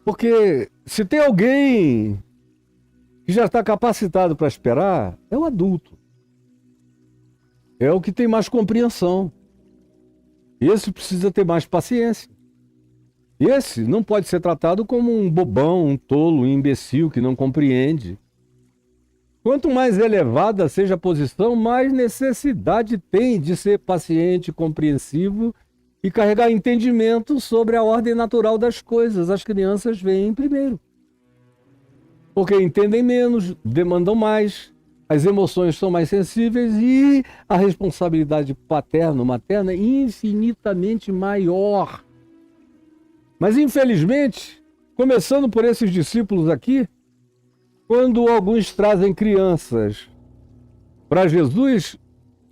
Porque se tem alguém que já está capacitado para esperar, é o adulto. É o que tem mais compreensão. Esse precisa ter mais paciência. Esse não pode ser tratado como um bobão, um tolo, um imbecil que não compreende. Quanto mais elevada seja a posição, mais necessidade tem de ser paciente, compreensivo e carregar entendimento sobre a ordem natural das coisas. As crianças vêm primeiro. Porque entendem menos, demandam mais, as emoções são mais sensíveis e a responsabilidade paterno-materna é infinitamente maior. Mas, infelizmente, começando por esses discípulos aqui, quando alguns trazem crianças para Jesus,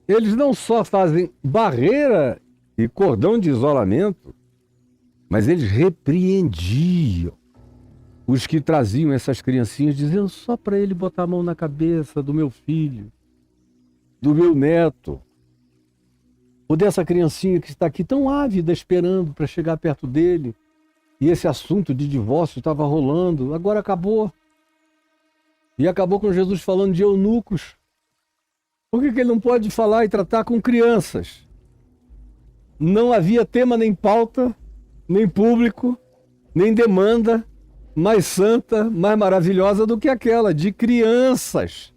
eles não só fazem barreira e cordão de isolamento, mas eles repreendiam os que traziam essas criancinhas, dizendo só para ele botar a mão na cabeça do meu filho, do meu neto, ou dessa criancinha que está aqui tão ávida esperando para chegar perto dele. E esse assunto de divórcio estava rolando, agora acabou. E acabou com Jesus falando de eunucos. Por que ele não pode falar e tratar com crianças? Não havia tema nem pauta, nem público, nem demanda mais santa, mais maravilhosa do que aquela, de crianças.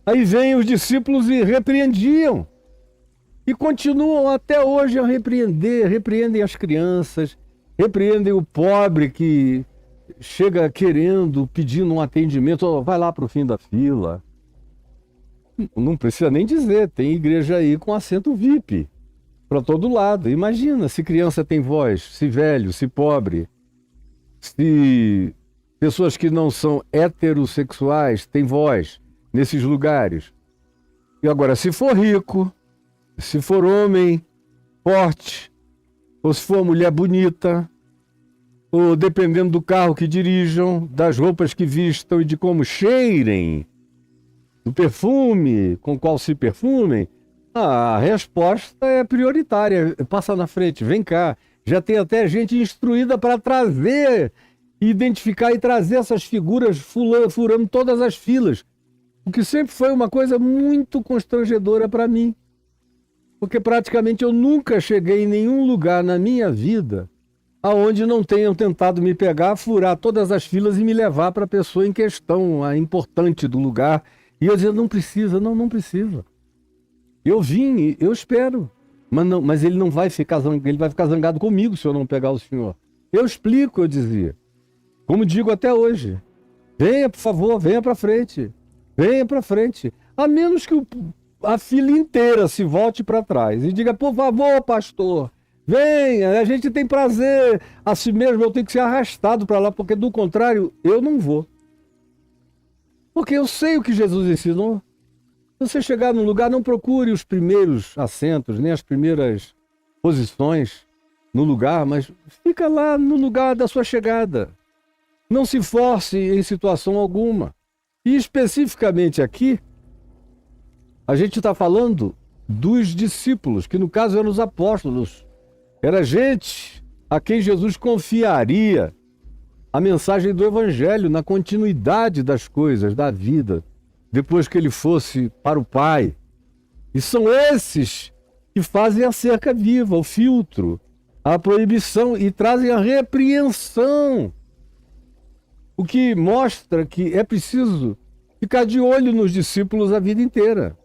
Aí vêm os discípulos e repreendiam. E continuam até hoje a repreender, repreendem as crianças, repreendem o pobre que chega querendo, pedindo um atendimento, oh, vai lá para o fim da fila. Não precisa nem dizer, tem igreja aí com assento VIP para todo lado. Imagina se criança tem voz, se velho, se pobre, se pessoas que não são heterossexuais têm voz nesses lugares. E agora, se for rico, se for homem forte, ou se for mulher bonita, ou dependendo do carro que dirijam, das roupas que vistam e de como cheirem, do perfume com qual se perfumem, a resposta é prioritária. Passa na frente, vem cá. Já tem até gente instruída para trazer, identificar e trazer essas figuras furando todas as filas. O que sempre foi uma coisa muito constrangedora para mim. Porque praticamente eu nunca cheguei em nenhum lugar na minha vida aonde não tenham tentado me pegar, furar todas as filas e me levar para a pessoa em questão, a importante do lugar. E eu dizia, não precisa, não precisa. Eu vim, eu espero. Mas ele não vai ficar zangado, ele vai ficar zangado comigo se eu não pegar o senhor. Eu explico, eu dizia. Como digo até hoje. Venha, por favor, venha para frente. Venha para frente. A menos que a fila inteira se volte para trás e diga, por favor, pastor, venha, a gente tem prazer. Assim mesmo eu tenho que ser arrastado para lá, porque do contrário, eu não vou. Porque eu sei o que Jesus ensinou. Se você chegar num lugar, não procure os primeiros assentos, nem as primeiras posições no lugar, mas fica lá no lugar da sua chegada. Não se force em situação alguma. E especificamente aqui, a gente está falando dos discípulos, que no caso eram os apóstolos. Era gente a quem Jesus confiaria a mensagem do Evangelho na continuidade das coisas, da vida, depois que ele fosse para o Pai. E são esses que fazem a cerca viva, o filtro, a proibição e trazem a repreensão. O que mostra que é preciso ficar de olho nos discípulos a vida inteira.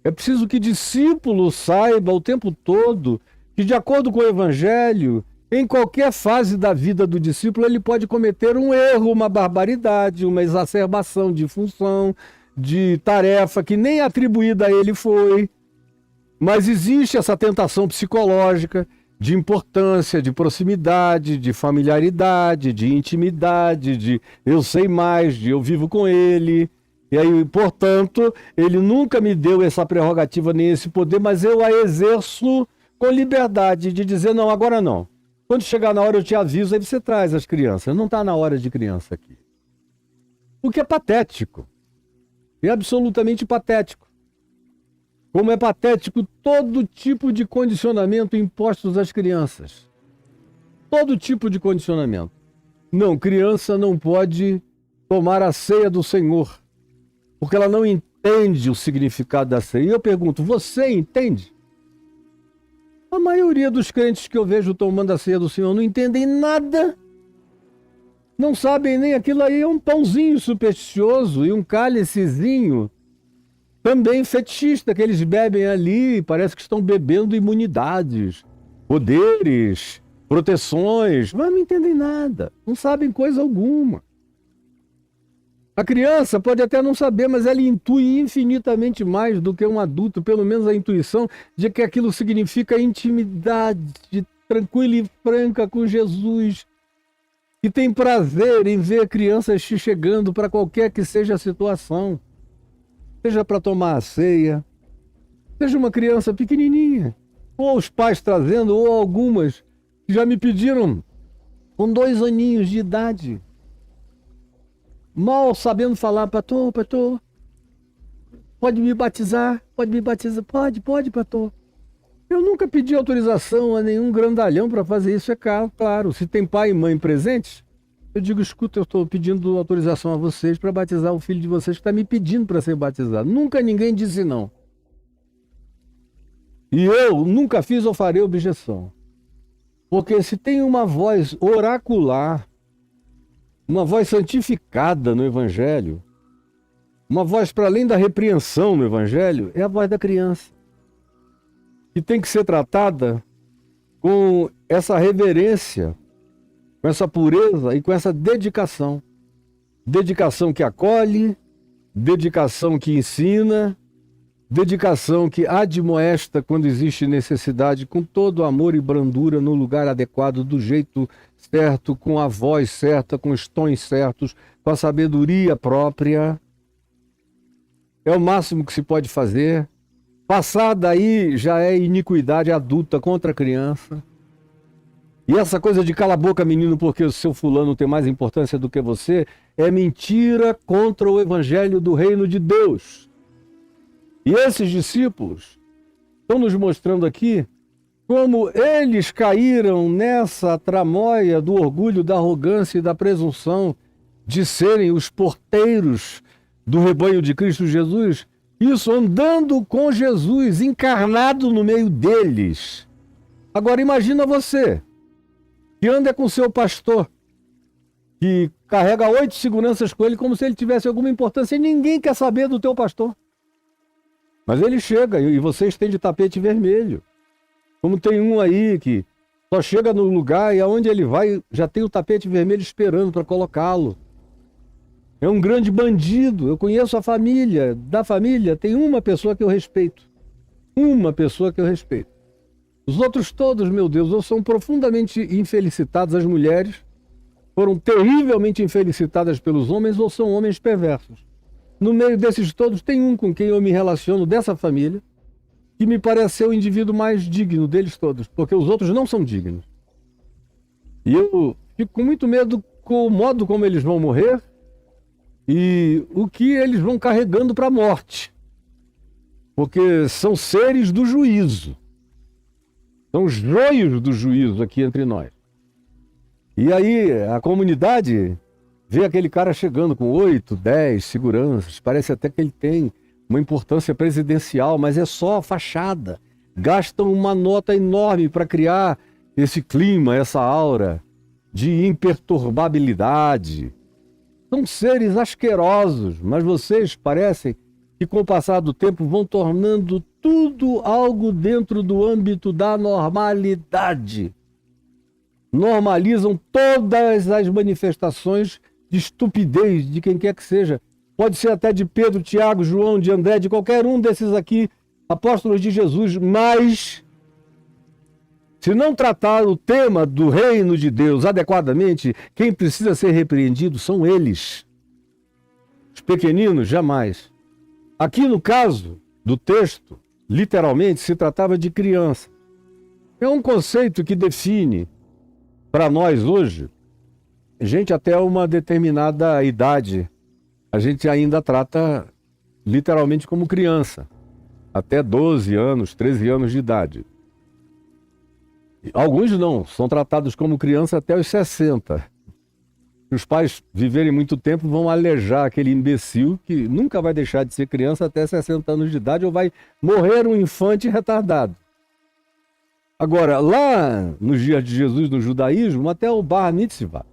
É preciso que discípulo saiba o tempo todo que, de acordo com o Evangelho, em qualquer fase da vida do discípulo, ele pode cometer um erro, uma barbaridade, uma exacerbação de função, de tarefa que nem atribuída a ele foi. Mas existe essa tentação psicológica de importância, de proximidade, de familiaridade, de intimidade, de eu sei mais, de eu vivo com ele. E aí, portanto, ele nunca me deu essa prerrogativa nem esse poder, mas eu a exerço com liberdade de dizer, não, agora não. Quando chegar na hora eu te aviso, aí você traz as crianças. Não está na hora de criança aqui. O que é patético. É absolutamente patético. Como é patético todo tipo de condicionamento impostos às crianças. Todo tipo de condicionamento. Não, criança não pode tomar a ceia do Senhor, porque ela não entende o significado da ceia. E eu pergunto, você entende? A maioria dos crentes que eu vejo tomando a ceia do Senhor não entendem nada. Não sabem nem aquilo aí é um pãozinho supersticioso e um cálicezinho também fetichista que eles bebem ali. Parece que estão bebendo imunidades, poderes, proteções, mas não entendem nada, não sabem coisa alguma. A criança pode até não saber, mas ela intui infinitamente mais do que um adulto, pelo menos a intuição de que aquilo significa intimidade tranquila e franca com Jesus, que tem prazer em ver crianças te chegando para qualquer que seja a situação, seja para tomar a ceia, seja uma criança pequenininha, ou os pais trazendo, ou algumas que já me pediram com 2 aninhos de idade, mal sabendo falar, pastor, pode me batizar, pode, pastor. Eu nunca pedi autorização a nenhum grandalhão para fazer isso, é claro. Se tem pai e mãe presentes, eu digo, escuta, eu estou pedindo autorização a vocês para batizar o filho de vocês que está me pedindo para ser batizado. Nunca ninguém disse não. E eu nunca fiz ou farei objeção. Porque se tem uma voz oracular, uma voz santificada no Evangelho, uma voz para além da repreensão no Evangelho, é a voz da criança, que tem que ser tratada com essa reverência, com essa pureza e com essa dedicação. Dedicação que acolhe, dedicação que ensina, dedicação que admoesta quando existe necessidade, com todo amor e brandura, no lugar adequado, do jeito certo, com a voz certa, com os tons certos, com a sabedoria própria. É o máximo que se pode fazer. Passar daí já é iniquidade adulta contra a criança. E essa coisa de cala a boca, menino, porque o seu fulano tem mais importância do que você, é mentira contra o evangelho do reino de Deus. E esses discípulos estão nos mostrando aqui como eles caíram nessa tramóia do orgulho, da arrogância e da presunção de serem os porteiros do rebanho de Cristo Jesus. Isso andando com Jesus, encarnado no meio deles. Agora imagina você, que anda com seu pastor, que carrega 8 seguranças com ele como se ele tivesse alguma importância, e ninguém quer saber do teu pastor. Mas ele chega e você estende tapete vermelho. Como tem um aí que só chega no lugar e aonde ele vai já tem o tapete vermelho esperando para colocá-lo. É um grande bandido. Eu conheço a família. Da família tem uma pessoa que eu respeito. Uma pessoa que eu respeito. Os outros todos, meu Deus, ou são profundamente infelicitados. As mulheres foram terrivelmente infelicitadas pelos homens ou são homens perversos. No meio desses todos tem um com quem eu me relaciono dessa família que me pareceu o indivíduo mais digno deles todos, porque os outros não são dignos. E eu fico com muito medo com o modo como eles vão morrer e o que eles vão carregando para a morte. Porque são seres do juízo. São joios do juízo aqui entre nós. E aí a comunidade vê aquele cara chegando com 8, 10 seguranças, parece até que ele tem uma importância presidencial, mas é só fachada. Gastam uma nota enorme para criar esse clima, essa aura de imperturbabilidade. São seres asquerosos, mas vocês parecem que com o passar do tempo vão tornando tudo algo dentro do âmbito da normalidade. Normalizam todas as manifestações de estupidez de quem quer que seja. Pode ser até de Pedro, Tiago, João, de André, de qualquer um desses aqui, apóstolos de Jesus, mas se não tratar o tema do reino de Deus adequadamente, quem precisa ser repreendido são eles. Os pequeninos, jamais. Aqui no caso do texto, literalmente, se tratava de criança. É um conceito que define, para nós hoje, gente até uma determinada idade, a gente ainda trata literalmente como criança. Até 12 anos, 13 anos de idade. Alguns não, são tratados como criança até os 60. Se os pais viverem muito tempo, vão alejar aquele imbecil que nunca vai deixar de ser criança até 60 anos de idade ou vai morrer um infante retardado. Agora, lá nos dias de Jesus, no judaísmo, até o Bar Mitzvah,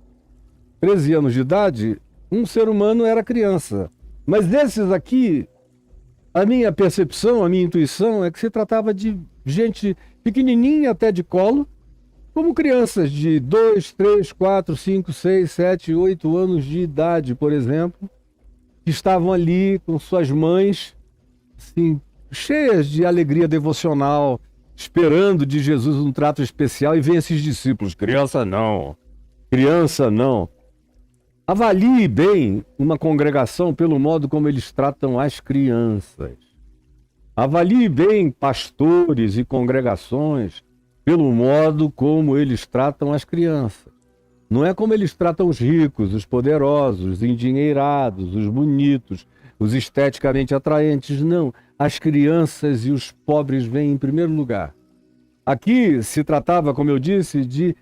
13 anos de idade, um ser humano era criança. Mas desses aqui, a minha percepção, a minha intuição é que se tratava de gente pequenininha até de colo, como crianças de 2, 3, 4, 5, 6, 7, 8 anos de idade, por exemplo, que estavam ali com suas mães, assim, cheias de alegria devocional, esperando de Jesus um trato especial, e vem esses discípulos: criança não, criança não. Avalie bem uma congregação pelo modo como eles tratam as crianças. Avalie bem pastores e congregações pelo modo como eles tratam as crianças. Não é como eles tratam os ricos, os poderosos, os endinheirados, os bonitos, os esteticamente atraentes. Não, as crianças e os pobres vêm em primeiro lugar. Aqui se tratava, como eu disse, de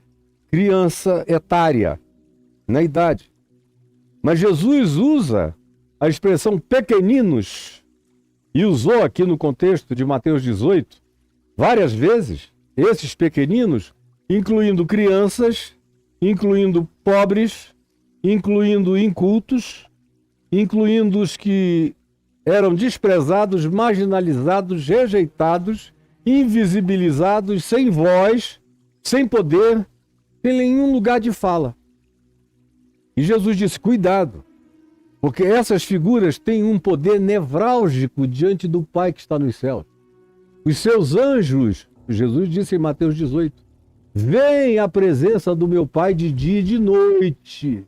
criança etária, na idade. Mas Jesus usa a expressão pequeninos, e usou aqui no contexto de Mateus 18, várias vezes, esses pequeninos, incluindo crianças, incluindo pobres, incluindo incultos, incluindo os que eram desprezados, marginalizados, rejeitados, invisibilizados, sem voz, sem poder, sem nenhum lugar de fala. E Jesus disse: cuidado, porque essas figuras têm um poder nevrálgico diante do Pai que está nos céus. Os seus anjos, Jesus disse em Mateus 18, vêm à presença do meu Pai de dia e de noite.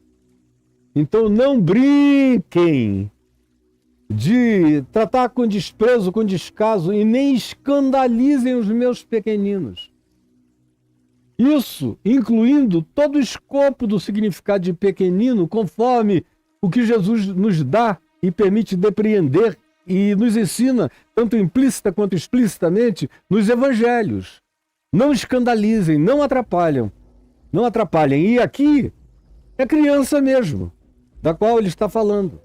Então não brinquem de tratar com desprezo, com descaso, e nem escandalizem os meus pequeninos. Isso incluindo todo o escopo do significado de pequenino, conforme o que Jesus nos dá e permite depreender e nos ensina, tanto implícita quanto explicitamente, nos evangelhos. Não escandalizem, não atrapalhem. Não atrapalhem. E aqui é criança mesmo, da qual ele está falando.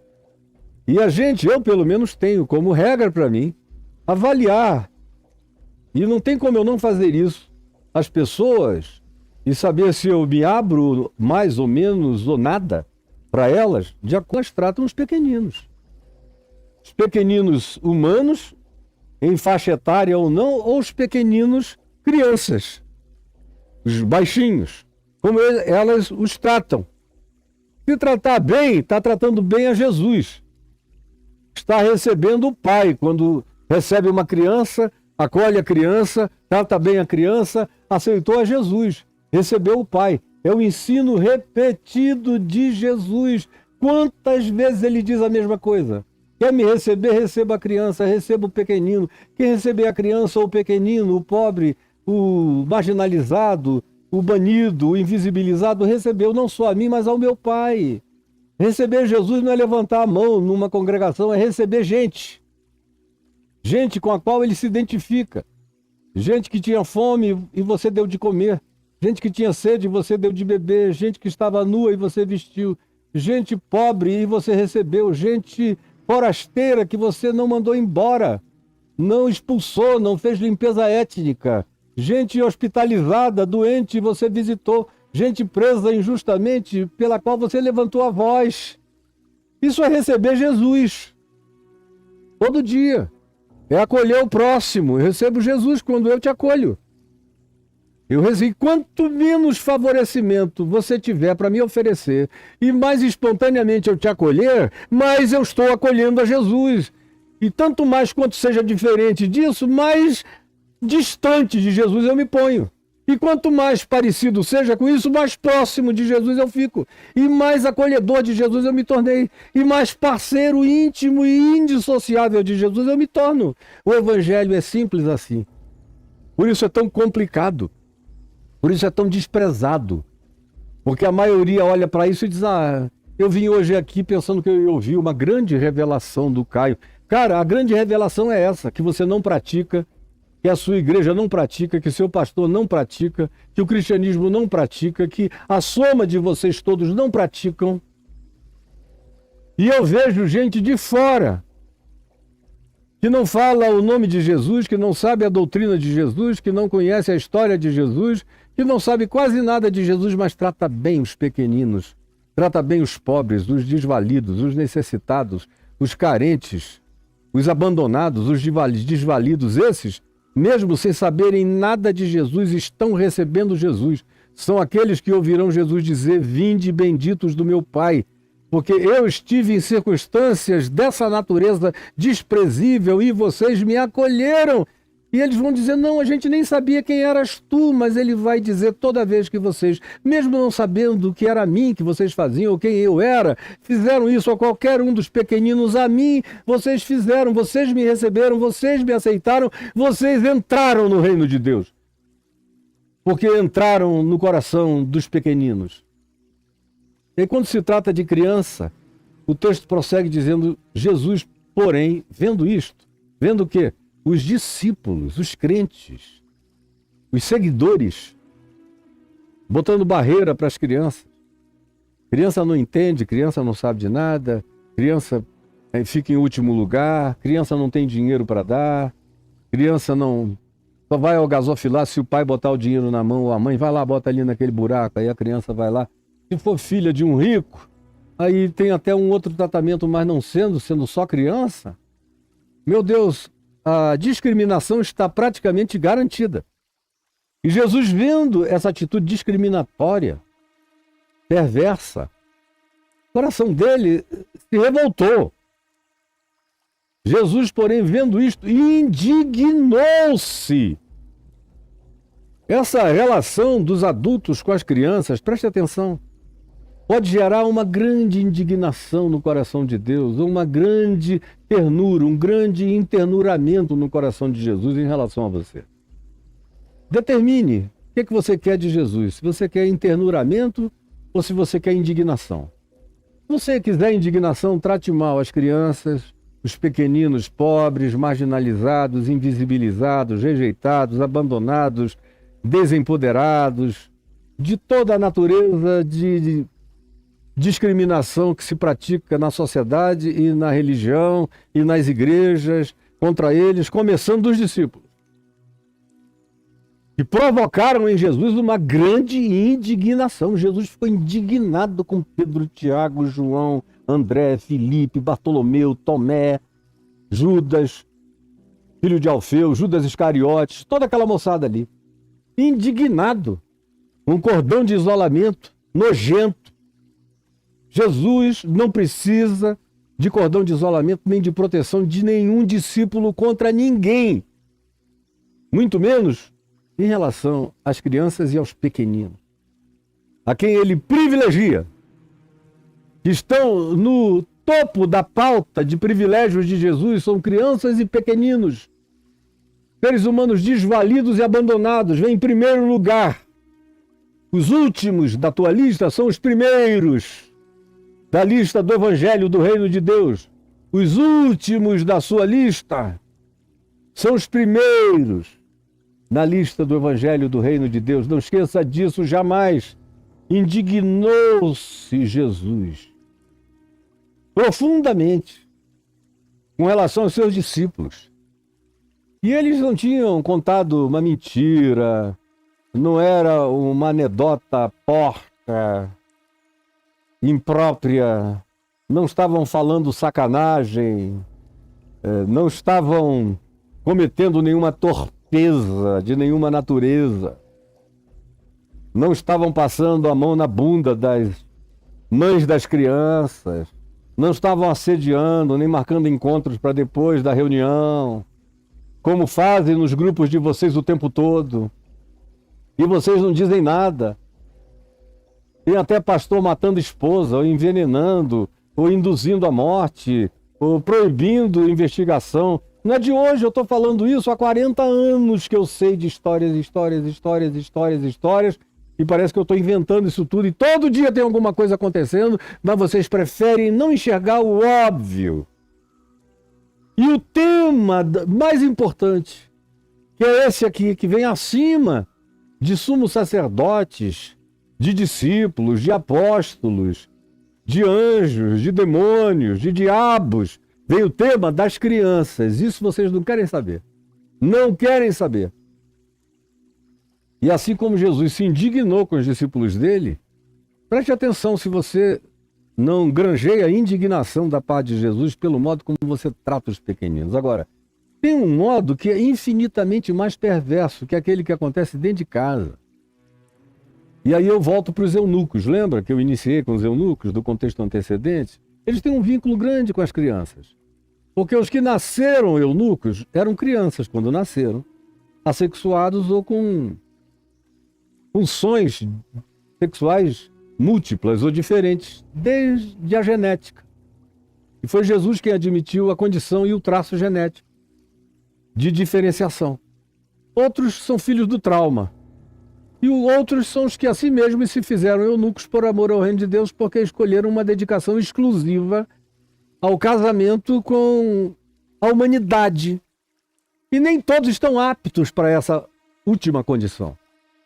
E a gente, eu pelo menos tenho como regra para mim, avaliar. E não tem como eu não fazer isso. As pessoas e saber se eu me abro mais ou menos ou nada para elas, de acordo com elas tratam os pequeninos. Os pequeninos humanos, em faixa etária ou não, ou os pequeninos crianças, os baixinhos, como elas os tratam. Se tratar bem, está tratando bem a Jesus. Está recebendo o Pai quando recebe uma criança, acolhe a criança, trata bem a criança, aceitou a Jesus, recebeu o Pai. É o ensino repetido de Jesus. Quantas vezes ele diz a mesma coisa? Quer me receber, receba a criança, receba o pequenino. Quem receber a criança ou o pequenino, o pobre, o marginalizado, o banido, o invisibilizado, recebeu não só a mim, mas ao meu Pai. Receber Jesus não é levantar a mão numa congregação, é receber gente. Gente com a qual ele se identifica. Gente que tinha fome e você deu de comer. Gente que tinha sede e você deu de beber. Gente que estava nua e você vestiu. Gente pobre e você recebeu. Gente forasteira que você não mandou embora. Não expulsou, não fez limpeza étnica. Gente hospitalizada, doente, e você visitou. Gente presa injustamente, pela qual você levantou a voz. Isso é receber Jesus. Todo dia. É acolher o próximo. Eu recebo Jesus quando eu te acolho. Quanto menos favorecimento você tiver para me oferecer e mais espontaneamente eu te acolher, mais eu estou acolhendo a Jesus. E tanto mais quanto seja diferente disso, mais distante de Jesus eu me ponho. E quanto mais parecido seja com isso, mais próximo de Jesus eu fico. E mais acolhedor de Jesus eu me tornei. E mais parceiro íntimo e indissociável de Jesus eu me torno. O Evangelho é simples assim. Por isso é tão complicado. Por isso é tão desprezado. Porque a maioria olha para isso e diz: eu vim hoje aqui pensando que eu ia ouvir uma grande revelação do Caio. Cara, a grande revelação é essa, que você não pratica, que a sua igreja não pratica, que seu pastor não pratica, que o cristianismo não pratica, que a soma de vocês todos não praticam. E eu vejo gente de fora que não fala o nome de Jesus, que não sabe a doutrina de Jesus, que não conhece a história de Jesus, que não sabe quase nada de Jesus, mas trata bem os pequeninos, trata bem os pobres, os desvalidos, os necessitados, os carentes, os abandonados, os desvalidos. Esses, mesmo sem saberem nada de Jesus, estão recebendo Jesus. São aqueles que ouvirão Jesus dizer: vinde benditos do meu Pai, porque eu estive em circunstâncias dessa natureza desprezível e vocês me acolheram. E eles vão dizer: não, a gente nem sabia quem eras tu, mas ele vai dizer toda vez que vocês, mesmo não sabendo o que era a mim que vocês faziam ou quem eu era, fizeram isso a qualquer um dos pequeninos, a mim vocês fizeram, vocês me receberam, vocês me aceitaram, vocês entraram no reino de Deus. Porque entraram no coração dos pequeninos. E quando se trata de criança, o texto prossegue dizendo: Jesus, porém, vendo isto, vendo o quê? Os discípulos, os crentes, os seguidores, botando barreira para as crianças. Criança não entende, criança não sabe de nada, criança fica em último lugar, criança não tem dinheiro para dar, criança não só vai ao gasofilar se o pai botar o dinheiro na mão ou a mãe, vai lá, bota ali naquele buraco, aí a criança vai lá. Se for filha de um rico, aí tem até um outro tratamento, mas não sendo só criança, meu Deus, a discriminação está praticamente garantida. E Jesus, vendo essa atitude discriminatória, perversa, o coração dele se revoltou. Jesus, porém, vendo isto, indignou-se. Essa relação dos adultos com as crianças, preste atenção, pode gerar uma grande indignação no coração de Deus, uma grande ternura, um grande enternuramento no coração de Jesus em relação a você. Determine o que você quer de Jesus, se você quer enternuramento ou se você quer indignação. Se você quiser indignação, trate mal as crianças, os pequeninos pobres, marginalizados, invisibilizados, rejeitados, abandonados, desempoderados, de toda a natureza de discriminação que se pratica na sociedade e na religião e nas igrejas contra eles, começando dos discípulos, que provocaram em Jesus uma grande indignação. Jesus ficou indignado com Pedro, Tiago, João, André, Filipe, Bartolomeu, Tomé, Judas, filho de Alfeu, Judas Iscariotes, toda aquela moçada ali. Indignado, um cordão de isolamento nojento. Jesus não precisa de cordão de isolamento nem de proteção de nenhum discípulo contra ninguém, muito menos em relação às crianças e aos pequeninos, a quem ele privilegia, que estão no topo da pauta de privilégios de Jesus, são crianças e pequeninos, seres humanos desvalidos e abandonados, vêm em primeiro lugar. Os últimos da tua lista são os primeiros da lista do Evangelho do Reino de Deus. Os últimos da sua lista são os primeiros na lista do Evangelho do Reino de Deus. Não esqueça disso jamais. Indignou-se Jesus profundamente com relação aos seus discípulos. E eles não tinham contado uma mentira, não era uma anedota porca, imprópria, não estavam falando sacanagem, não estavam cometendo nenhuma torpeza de nenhuma natureza, não estavam passando a mão na bunda das mães das crianças, não estavam assediando, nem marcando encontros para depois da reunião, como fazem nos grupos de vocês o tempo todo, e vocês não dizem nada. Tem até pastor matando esposa, ou envenenando, ou induzindo à morte, ou proibindo investigação. Não é de hoje, eu estou falando isso há 40 anos que eu sei de histórias, e parece que eu estou inventando isso tudo, e todo dia tem alguma coisa acontecendo, mas vocês preferem não enxergar o óbvio. E o tema mais importante, que é esse aqui, que vem acima de sumos sacerdotes, de discípulos, de apóstolos, de anjos, de demônios, de diabos. Vem o tema das crianças. Isso vocês não querem saber. Não querem saber. E assim como Jesus se indignou com os discípulos dele, preste atenção se você não granjeia a indignação da parte de Jesus pelo modo como você trata os pequeninos. Agora, tem um modo que é infinitamente mais perverso, que é aquele que acontece dentro de casa. E aí eu volto para os eunucos. Lembra que eu iniciei com os eunucos do contexto antecedente? Eles têm um vínculo grande com as crianças. Porque os que nasceram eunucos eram crianças quando nasceram, assexuados ou com funções sexuais múltiplas ou diferentes, desde a genética. E foi Jesus quem admitiu a condição e o traço genético de diferenciação. Outros são filhos do trauma. E outros são os que assim mesmo se fizeram eunucos por amor ao reino de Deus, porque escolheram uma dedicação exclusiva ao casamento com a humanidade. E nem todos estão aptos para essa última condição.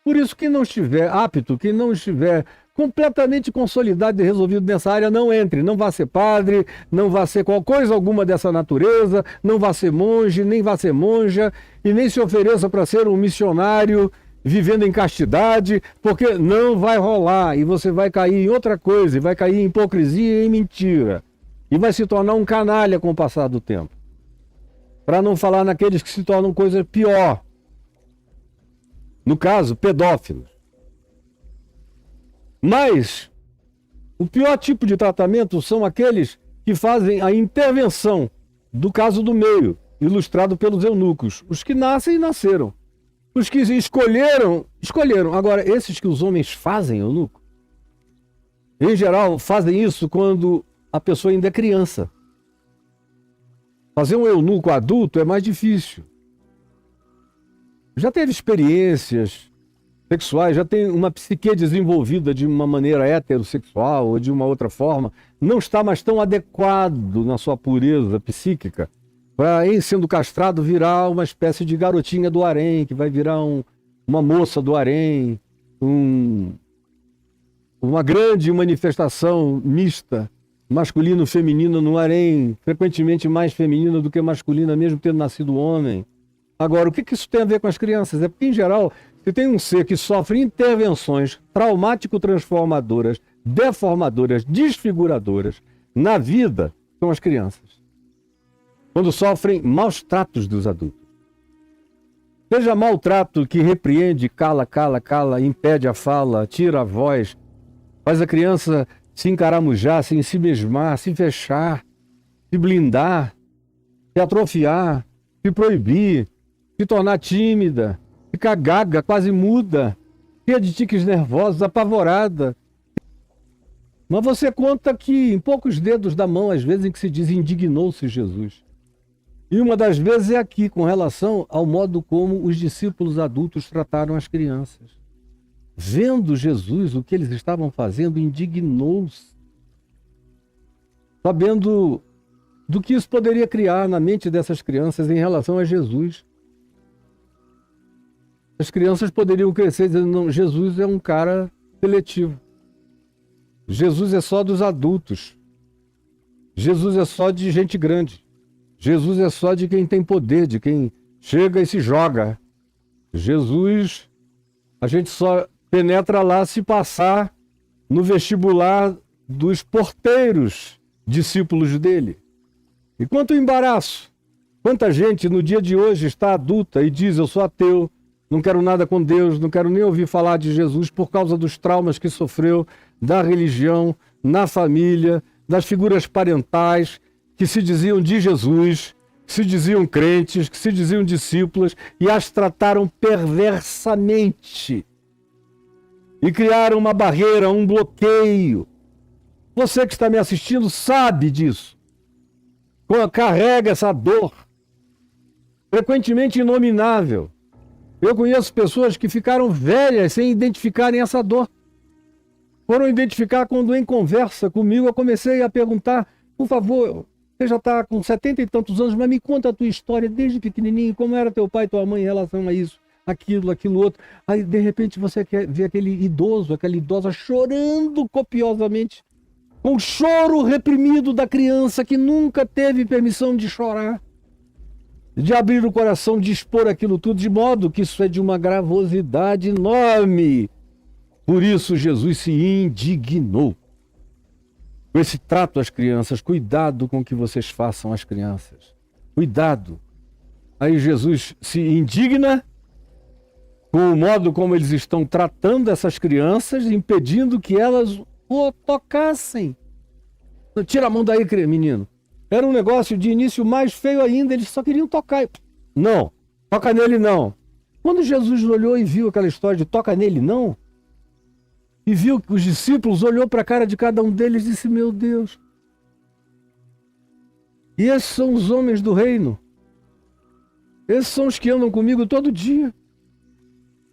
Por isso, quem não estiver apto, quem não estiver completamente consolidado e resolvido nessa área, não entre. Não vá ser padre, não vá ser qualquer coisa alguma dessa natureza, não vá ser monge, nem vá ser monja, e nem se ofereça para ser um missionário vivendo em castidade, porque não vai rolar, e você vai cair em outra coisa, e vai cair em hipocrisia e em mentira, e vai se tornar um canalha com o passar do tempo. Para não falar naqueles que se tornam coisa pior. No caso, pedófilos. Mas o pior tipo de tratamento são aqueles que fazem a intervenção do caso do meio, ilustrado pelos eunucos. Os que nascem e nasceram. Os que escolheram. Agora, esses que os homens fazem, eunuco, em geral, fazem isso quando a pessoa ainda é criança. Fazer um eunuco adulto é mais difícil. Já teve experiências sexuais, já tem uma psique desenvolvida de uma maneira heterossexual ou de uma outra forma, não está mais tão adequado na sua pureza psíquica para, em sendo castrado, virar uma espécie de garotinha do harém, que vai virar uma moça do harém, uma grande manifestação mista, masculino-feminino no harém, frequentemente mais feminina do que masculina, mesmo tendo nascido homem. Agora, o que isso tem a ver com as crianças? É porque, em geral, se tem um ser que sofre intervenções traumático-transformadoras, deformadoras, desfiguradoras na vida, são as crianças. Quando sofrem maus tratos dos adultos. Seja maltrato que repreende, cala, impede a fala, tira a voz, faz a criança se encaramujar, se ensimesmar, se fechar, se blindar, se atrofiar, se proibir, se tornar tímida, ficar gaga, quase muda, cheia de tiques nervosos, apavorada. Mas você conta que em poucos dedos da mão, às vezes, em que se diz indignou-se Jesus. E uma das vezes é aqui, com relação ao modo como os discípulos adultos trataram as crianças. Vendo Jesus, o que eles estavam fazendo, indignou-se. Sabendo do que isso poderia criar na mente dessas crianças em relação a Jesus. As crianças poderiam crescer dizendo, não, Jesus é um cara seletivo. Jesus é só dos adultos. Jesus é só de gente grande. Jesus é só de quem tem poder, de quem chega e se joga. Jesus, a gente só penetra lá se passar no vestibular dos porteiros, discípulos dele. E quanto embaraço! Quanta gente no dia de hoje está adulta e diz, eu sou ateu, não quero nada com Deus, não quero nem ouvir falar de Jesus por causa dos traumas que sofreu da religião, na família, das figuras parentais que se diziam de Jesus, que se diziam crentes, que se diziam discípulos e as trataram perversamente. E criaram uma barreira, um bloqueio. Você que está me assistindo sabe disso. Carrega essa dor, frequentemente inominável. Eu conheço pessoas que ficaram velhas sem identificarem essa dor. Foram identificar quando, em conversa comigo, eu comecei a perguntar, por favor, Você já está com 70 e tantos anos, mas me conta a tua história desde pequenininho, como era teu pai e tua mãe em relação a isso, aquilo outro. Aí, de repente, você quer ver aquele idoso, aquela idosa chorando copiosamente, com o choro reprimido da criança que nunca teve permissão de chorar, de abrir o coração, de expor aquilo tudo, de modo que isso é de uma gravosidade enorme. Por isso, Jesus se indignou com esse trato às crianças. Cuidado com o que vocês façam às crianças. Cuidado. Aí Jesus se indigna com o modo como eles estão tratando essas crianças, impedindo que elas o tocassem. Tira a mão daí, menino. Era um negócio de início mais feio ainda, eles só queriam tocar. Não, toca nele não. Quando Jesus olhou e viu aquela história de toca nele não, e viu que os discípulos, olhou para a cara de cada um deles e disse, meu Deus, e esses são os homens do reino. Esses são os que andam comigo todo dia.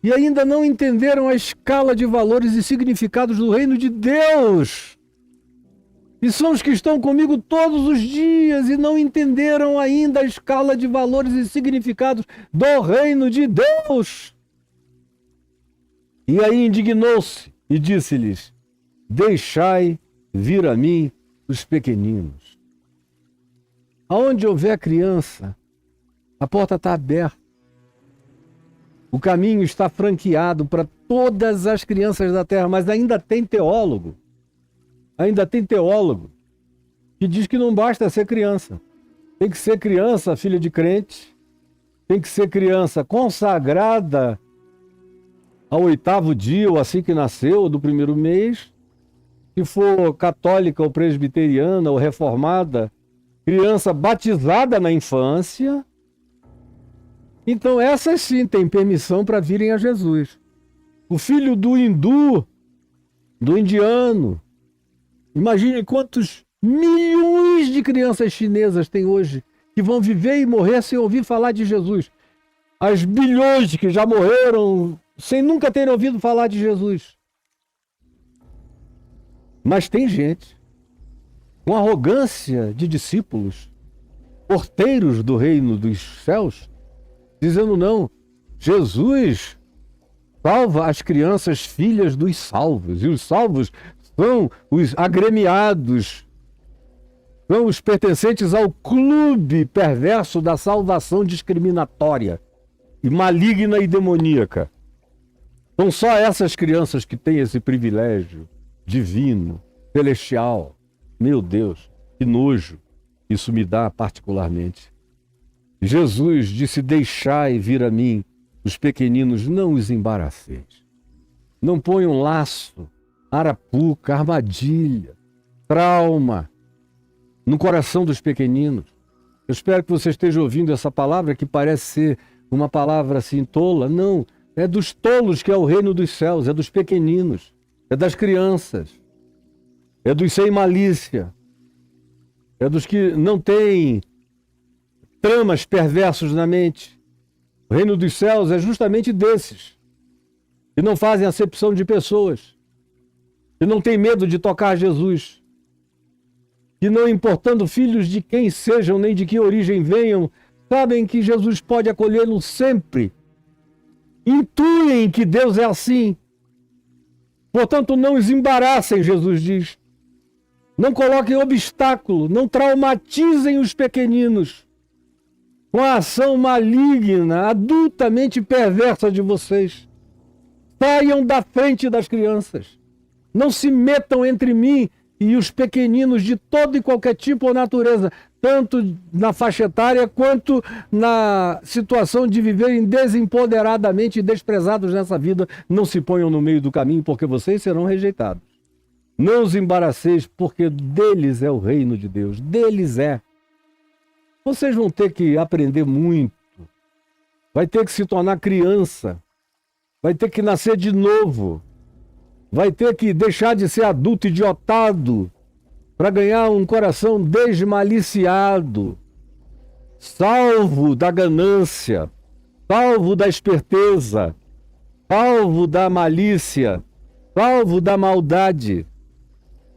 E ainda não entenderam a escala de valores e significados do reino de Deus. E são os que estão comigo todos os dias e não entenderam ainda a escala de valores e significados do reino de Deus. E aí indignou-se e disse-lhes, deixai vir a mim os pequeninos. Aonde houver criança, a porta está aberta. O caminho está franqueado para todas as crianças da terra, mas ainda tem teólogo que diz que não basta ser criança. Tem que ser criança, filha de crente, tem que ser criança consagrada ao 8º dia, ou assim que nasceu, do primeiro mês, se for católica ou presbiteriana ou reformada, criança batizada na infância. Então essas sim têm permissão para virem a Jesus. O filho do hindu, do indiano, imagine quantos milhões de crianças chinesas tem hoje que vão viver e morrer sem ouvir falar de Jesus. As bilhões que já morreram sem nunca terem ouvido falar de Jesus. Mas tem gente com arrogância de discípulos, porteiros do reino dos céus, dizendo não, Jesus salva as crianças filhas dos salvos, e os salvos são os agremiados, são os pertencentes ao clube perverso da salvação discriminatória e maligna e demoníaca. São só essas crianças que têm esse privilégio divino, celestial. Meu Deus, que nojo isso me dá particularmente. Jesus disse, deixai vir a mim os pequeninos, não os embaraceis. Não ponham laço, arapuca, armadilha, trauma no coração dos pequeninos. Eu espero que você esteja ouvindo essa palavra que parece ser uma palavra assim tola. Não, é dos tolos que é o reino dos céus, é dos pequeninos, é das crianças, é dos sem malícia, é dos que não têm tramas perversos na mente. O reino dos céus é justamente desses, que não fazem acepção de pessoas, que não têm medo de tocar Jesus, que não importando filhos de quem sejam, nem de que origem venham, sabem que Jesus pode acolhê-los sempre. Intuem que Deus é assim. Portanto, não os embaraçem, Jesus diz. Não coloquem obstáculo, não traumatizem os pequeninos com a ação maligna, adultamente perversa de vocês. Saiam da frente das crianças. Não se metam entre mim e os pequeninos de todo e qualquer tipo ou natureza, tanto na faixa etária quanto na situação de viverem desempoderadamente e desprezados nessa vida. Não se ponham no meio do caminho, porque vocês serão rejeitados. Não os embaraceis, porque deles é o reino de Deus, deles é. Vocês vão ter que aprender muito, vai ter que se tornar criança, vai ter que nascer de novo, vai ter que deixar de ser adulto idiotado para ganhar um coração desmaliciado, salvo da ganância, salvo da esperteza, salvo da malícia, salvo da maldade,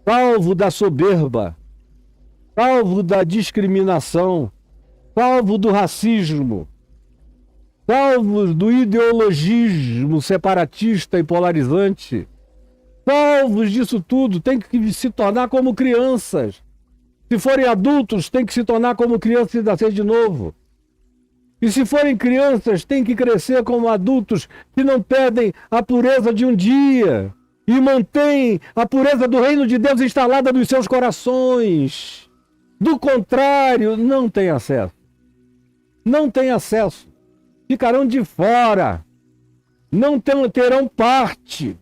salvo da soberba, salvo da discriminação, salvo do racismo, salvos do ideologismo separatista e polarizante, salvos disso tudo, tem que se tornar como crianças. Se forem adultos, tem que se tornar como crianças e nascer de novo. E se forem crianças, tem que crescer como adultos que não perdem a pureza de um dia e mantêm a pureza do reino de Deus instalada nos seus corações. Do contrário, não tem acesso. Não tem acesso. Ficarão de fora. Não terão parte.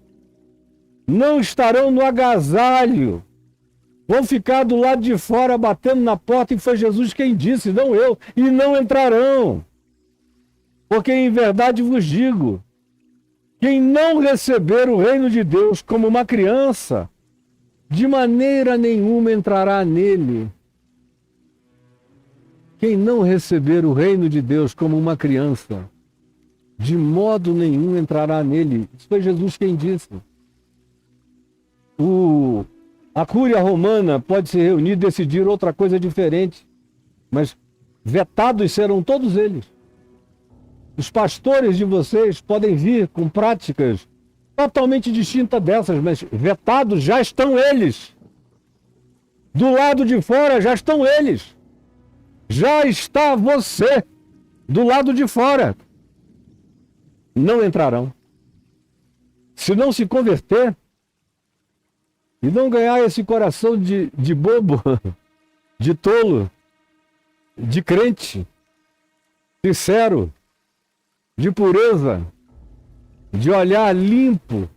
Não estarão no agasalho. Vão ficar do lado de fora batendo na porta, e foi Jesus quem disse, não eu, e não entrarão. Porque em verdade vos digo, quem não receber o reino de Deus como uma criança, de maneira nenhuma entrará nele. Quem não receber o reino de Deus como uma criança, de modo nenhum entrará nele. Isso foi Jesus quem disse. A cúria romana pode se reunir e decidir outra coisa diferente, mas vetados serão todos eles. Os pastores de vocês podem vir com práticas totalmente distintas dessas, mas vetados já estão eles. Do lado de fora já estão eles. Já está você do lado de fora. Não entrarão. Se não se converter, e não ganhar esse coração de bobo, de tolo, de crente, sincero, de pureza, de olhar limpo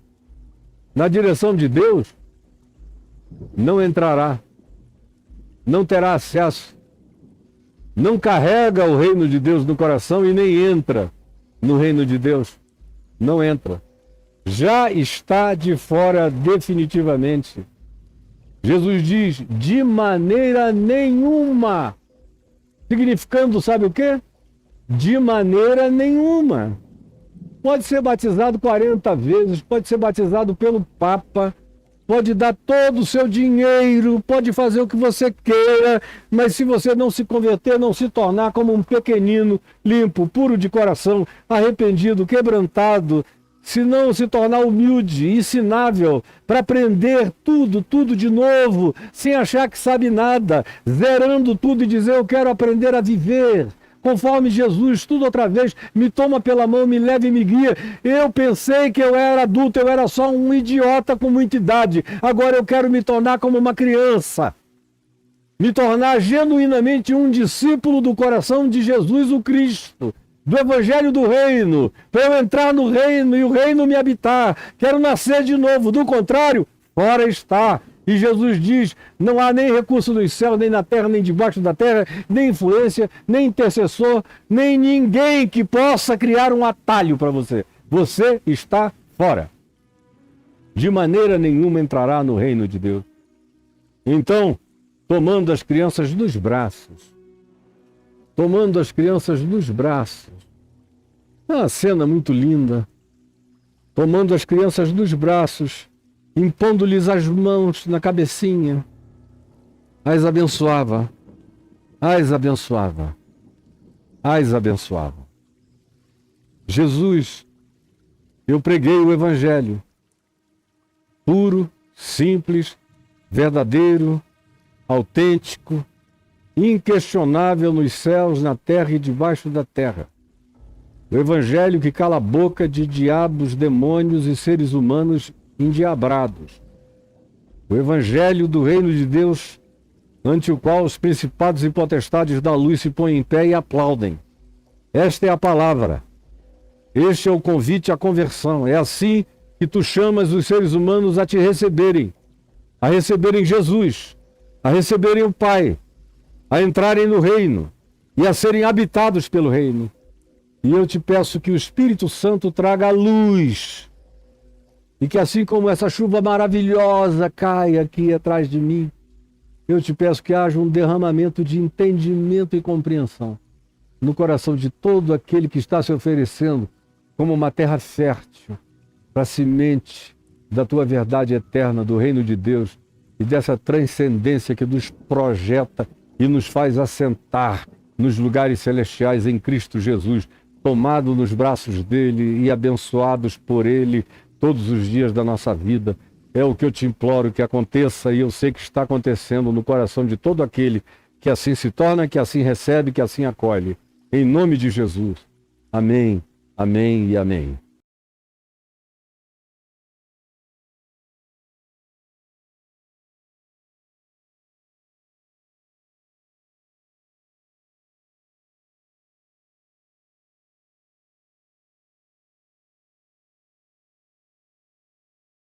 na direção de Deus, não entrará, não terá acesso, não carrega o reino de Deus no coração e nem entra no reino de Deus, não entra. Já está de fora definitivamente. Jesus diz, de maneira nenhuma. Significando, sabe o quê? De maneira nenhuma. Pode ser batizado 40 vezes, pode ser batizado pelo Papa, pode dar todo o seu dinheiro, pode fazer o que você queira, mas se você não se converter, não se tornar como um pequenino, limpo, puro de coração, arrependido, quebrantado, se não se tornar humilde, ensinável, para aprender tudo de novo, sem achar que sabe nada, zerando tudo e dizer, eu quero aprender a viver, conforme Jesus, tudo outra vez, me toma pela mão, me leva e me guia. Eu pensei que eu era adulto, eu era só um idiota com muita idade, agora eu quero me tornar como uma criança, me tornar genuinamente um discípulo do coração de Jesus o Cristo, do Evangelho do Reino, para eu entrar no reino e o reino me habitar. Quero nascer de novo, do contrário, fora está. E Jesus diz, não há nem recurso nos céus, nem na terra, nem debaixo da terra, nem influência, nem intercessor, nem ninguém que possa criar um atalho para você. Você está fora. De maneira nenhuma entrará no reino de Deus. Então, tomando as crianças nos braços, é uma cena muito linda. Tomando as crianças nos braços, impondo-lhes as mãos na cabecinha, as abençoava, as abençoava, as abençoava. Jesus, eu preguei o Evangelho, puro, simples, verdadeiro, autêntico, inquestionável nos céus, na terra e debaixo da terra. O Evangelho que cala a boca de diabos, demônios e seres humanos endiabrados. O Evangelho do Reino de Deus, ante o qual os principados e potestades da luz se põem em pé e aplaudem. Esta é a palavra. Este é o convite à conversão. É assim que tu chamas os seres humanos a te receberem. A receberem Jesus. A receberem o Pai. A entrarem no reino. E a serem habitados pelo reino. E eu te peço que o Espírito Santo traga a luz. E que assim como essa chuva maravilhosa caia aqui atrás de mim, eu te peço que haja um derramamento de entendimento e compreensão no coração de todo aquele que está se oferecendo como uma terra fértil para a semente da tua verdade eterna, do reino de Deus, e dessa transcendência que nos projeta e nos faz assentar nos lugares celestiais em Cristo Jesus, tomado nos braços dele e abençoados por ele todos os dias da nossa vida. É o que eu te imploro que aconteça, e eu sei que está acontecendo no coração de todo aquele que assim se torna, que assim recebe, que assim acolhe. Em nome de Jesus. Amém, amém e amém.